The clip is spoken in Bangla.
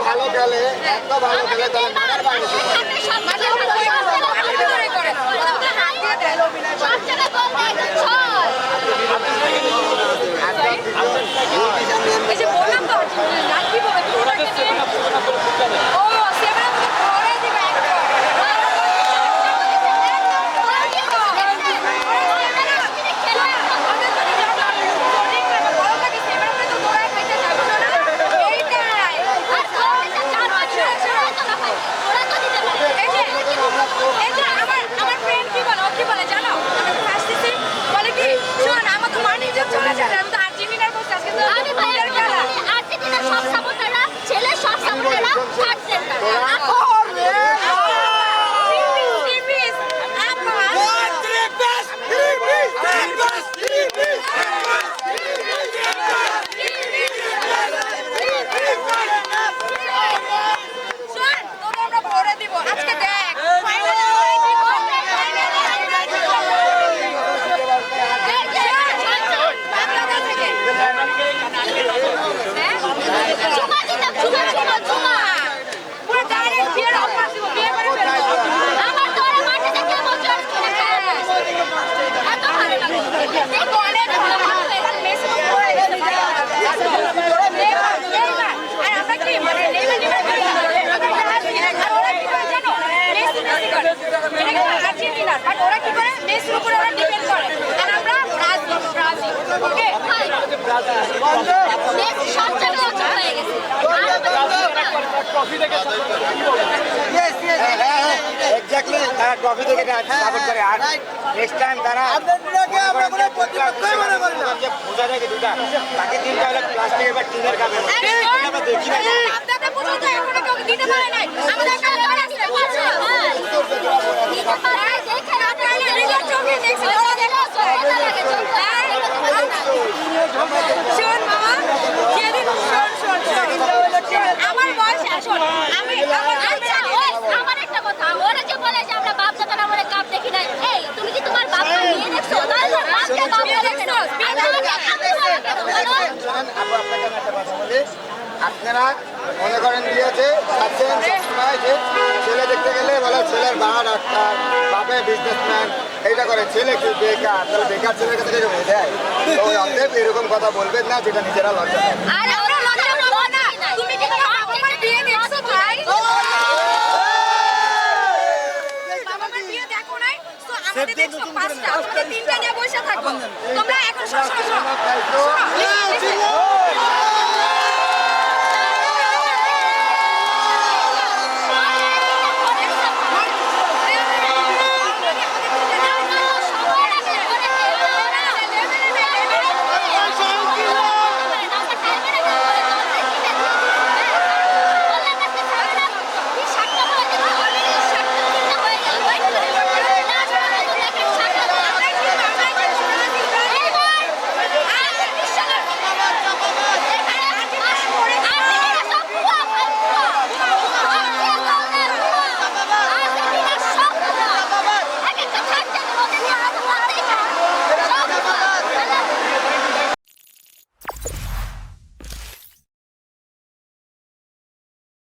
ভালো খেলে এত ভালো খেলে এক্স্যাক্টলি তারা ট্রফি থেকে সাপোর্ট করে আর নেক্সট টাইম তারা বোঝা যায় দুটা তাকে তিনটা হলে প্লাস্টিকের বা টিনের খাবে দেখি আমার বয়স এখন আমি আমার একটা কথা ওরা যে বলে যে আমরা বাপ দাদার আমলে কাপ দেখি নাই এই তুমি কি তোমার বাপকে নিয়ে দেখছো তাহলে বাপকে বাপকে দেখছো আপনারা মনে করেন দিয়েছে সবসময় যে ছেলে দেখতে গেলে বলে ছেলের মা ডাক্তার বাপে বিজনেসম্যান এইটা করে ছেলে কি বেকার তাহলে বেকার ছেলের কাছে মেয়ে দেয় তো অতএব এরকম কথা বলবেন না যেটা নিজেরা লজ্জা তিনটা নিয়ে বসে থাকবো তোমরা এখন